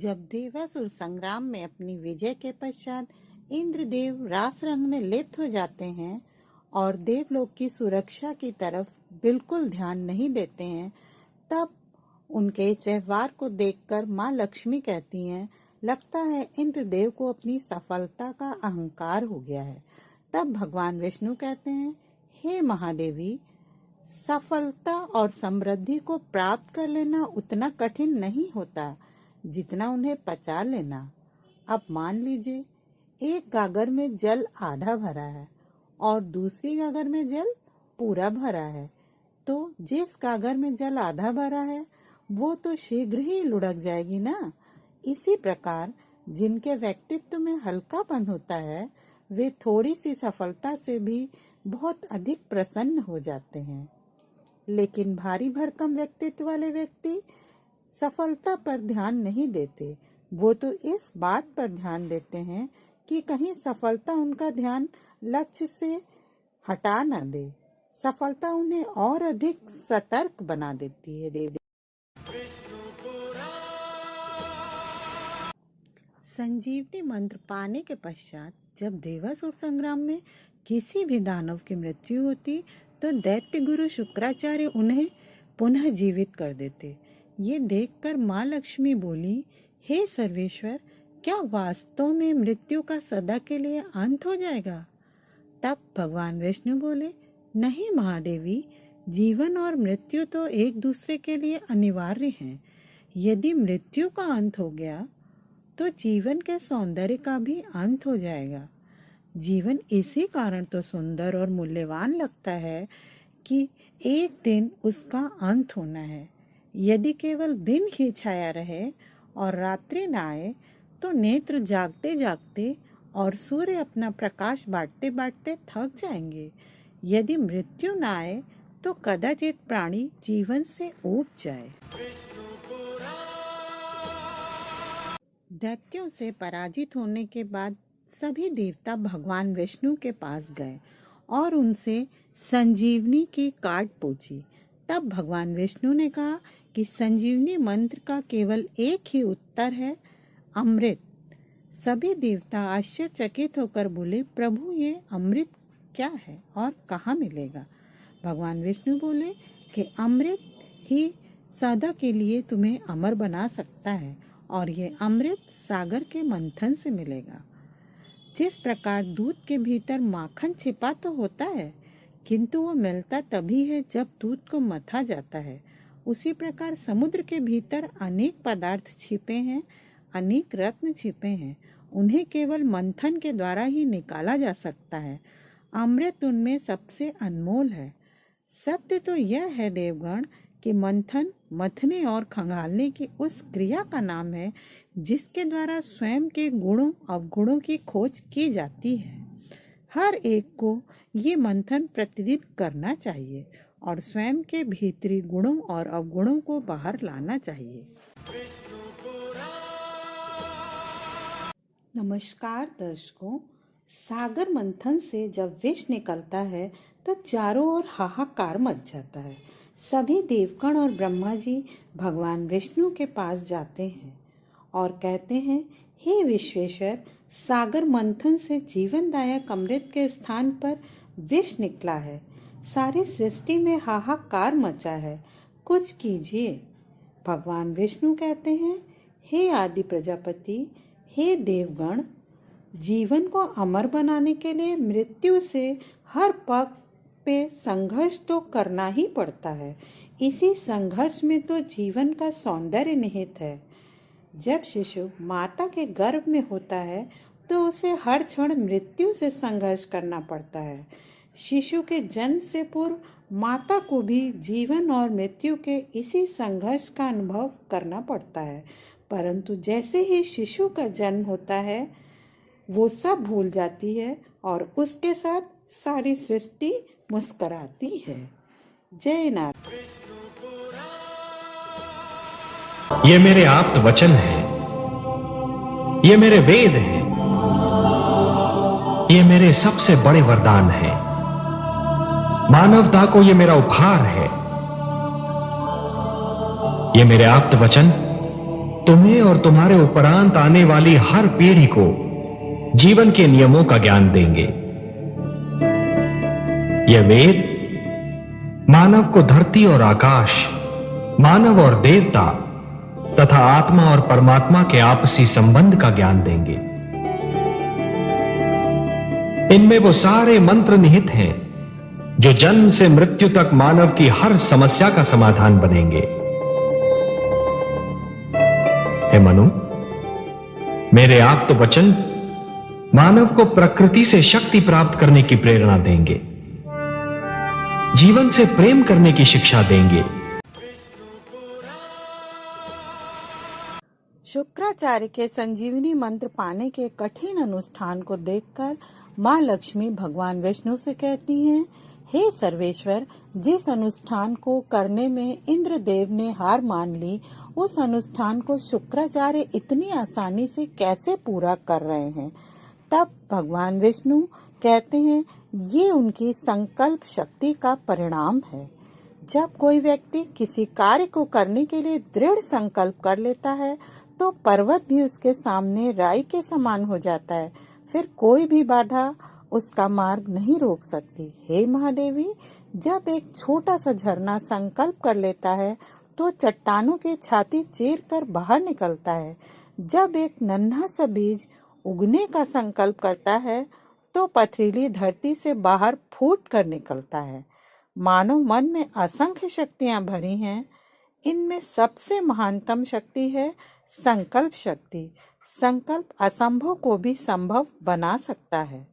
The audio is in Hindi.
जब देवासुर संग्राम में अपनी विजय के पश्चात इंद्रदेव रास रंग में लिप्त हो जाते हैं और देवलोक की सुरक्षा की तरफ बिल्कुल ध्यान नहीं देते हैं, तब उनके इस व्यवहार को देखकर माँ लक्ष्मी कहती हैं, लगता है इंद्रदेव को अपनी सफलता का अहंकार हो गया है। तब भगवान विष्णु कहते हैं, हे महादेवी, सफलता और समृद्धि को प्राप्त कर लेना उतना कठिन नहीं होता जितना उन्हें पचा लेना। अब मान लीजिए एक गागर में जल आधा भरा है और दूसरी गागर में जल पूरा भरा है, तो जिस गागर में जल आधा भरा है वो तो शीघ्र ही लुढ़क जाएगी ना। इसी प्रकार जिनके व्यक्तित्व में हल्कापन होता है वे थोड़ी सी सफलता से भी बहुत अधिक प्रसन्न हो जाते हैं, लेकिन भारी भरकम व्यक्तित्व वाले व्यक्ति सफलता पर ध्यान नहीं देते। वो तो इस बात पर ध्यान देते हैं कि कहीं सफलता उनका ध्यान लक्ष्य से हटा न दे। सफलता उन्हें और अधिक सतर्क बना देती है। देवी संजीवनी मंत्र पाने के पश्चात जब देवासुर संग्राम में किसी भी दानव की मृत्यु होती तो दैत्य गुरु शुक्राचार्य उन्हें पुनः जीवित कर देते। ये देखकर माँ लक्ष्मी बोली, हे सर्वेश्वर, क्या वास्तव में मृत्यु का सदा के लिए अंत हो जाएगा? तब भगवान विष्णु बोले, नहीं महादेवी, जीवन और मृत्यु तो एक दूसरे के लिए अनिवार्य हैं। यदि मृत्यु का अंत हो गया तो जीवन के सौंदर्य का भी अंत हो जाएगा। जीवन इसी कारण तो सुंदर और मूल्यवान लगता है कि एक दिन उसका अंत होना है। यदि केवल दिन ही छाया रहे और रात्रि न आए तो नेत्र जागते जागते और सूर्य अपना प्रकाश बांटते बांटते थक जाएंगे। यदि मृत्यु न आए तो कदाचित प्राणी जीवन से ऊब जाए। दैत्यों से पराजित होने के बाद सभी देवता भगवान विष्णु के पास गए और उनसे संजीवनी की काट पूछी। तब भगवान विष्णु ने कहा कि संजीवनी मंत्र का केवल एक ही उत्तर है, अमृत। सभी देवता आश्चर्यचकित होकर बोले, प्रभु ये अमृत क्या है और कहाँ मिलेगा? भगवान विष्णु बोले कि अमृत ही सदा के लिए तुम्हें अमर बना सकता है और ये अमृत सागर के मंथन से मिलेगा। जिस प्रकार दूध के भीतर माखन छिपा तो होता है, किंतु वो मिलता तभी है जब दूध को मथा जाता है, उसी प्रकार समुद्र के भीतर अनेक पदार्थ छिपे हैं, अनेक रत्न छिपे हैं। उन्हें केवल मंथन के द्वारा ही निकाला जा सकता है। अमृत उनमें सबसे अनमोल है। सत्य तो यह है देवगण कि मंथन, मथने और खंगालने की उस क्रिया का नाम है जिसके द्वारा स्वयं के गुणों अवगुणों की खोज की जाती है। हर एक को ये मंथन प्रतिदिन करना चाहिए और स्वयं के भीतरी गुणों और अवगुणों को बाहर लाना चाहिए। नमस्कार दर्शकों, सागर मंथन से जब विष निकलता है तो चारों ओर हाहाकार मच जाता है। सभी देवगण और ब्रह्मा जी भगवान विष्णु के पास जाते हैं और कहते हैं, हे विश्वेश्वर, सागर मंथन से जीवनदायक अमृत के स्थान पर विष निकला है। सारी सृष्टि में हाहाकार मचा है, कुछ कीजिए। भगवान विष्णु कहते हैं, हे आदि प्रजापति, हे देवगण, जीवन को अमर बनाने के लिए मृत्यु से हर पग पे संघर्ष तो करना ही पड़ता है। इसी संघर्ष में तो जीवन का सौंदर्य निहित है। जब शिशु माता के गर्भ में होता है तो उसे हर क्षण मृत्यु से संघर्ष करना पड़ता है। शिशु के जन्म से पूर्व माता को भी जीवन और मृत्यु के इसी संघर्ष का अनुभव करना पड़ता है, परंतु जैसे ही शिशु का जन्म होता है वो सब भूल जाती है और उसके साथ सारी सृष्टि मुस्कुराती है। जय नारायण। ये मेरे आप्त वचन है, ये मेरे वेद हैं, ये मेरे सबसे बड़े वरदान हैं। मानवता को ये मेरा उपहार है। ये मेरे आप्त वचन तुम्हें और तुम्हारे उपरांत आने वाली हर पीढ़ी को जीवन के नियमों का ज्ञान देंगे। यह वेद मानव को धरती और आकाश, मानव और देवता तथा आत्मा और परमात्मा के आपसी संबंध का ज्ञान देंगे। इनमें वो सारे मंत्र निहित हैं जो जन्म से मृत्यु तक मानव की हर समस्या का समाधान बनेंगे। हे मनु, मेरे आप्त वचन मानव को प्रकृति से शक्ति प्राप्त करने की प्रेरणा देंगे, जीवन से प्रेम करने की शिक्षा देंगे। शुक्राचार्य के संजीवनी मंत्र पाने के कठिन अनुष्ठान को देखकर माँ लक्ष्मी भगवान विष्णु से कहती हैं, हे सर्वेश्वर, जिस अनुष्ठान को करने में इंद्रदेव ने हार मान ली, उस अनुष्ठान को शुक्राचार्य इतनी आसानी से कैसे पूरा कर रहे हैं। तब भगवान विष्णु कहते हैं, ये उनकी संकल्प शक्ति का परिणाम है। जब कोई व्यक्ति किसी कार्य को करने के लिए दृढ़ संकल्प कर लेता है तो पर्वत भी उसके सामने राई के समान हो जाता है। फिर कोई भी बाधा उसका मार्ग नहीं रोक सकती। हे महादेवी, जब एक छोटा सा झरना संकल्प कर लेता है तो चट्टानों की छाती चीर कर बाहर निकलता है। जब एक नन्हा सा बीज उगने का संकल्प करता है तो पथरीली धरती से बाहर फूट कर निकलता है। मानव मन में असंख्य शक्तियां भरी हैं। इनमें सबसे महानतम शक्ति है संकल्प शक्ति। संकल्प असंभव को भी संभव बना सकता है।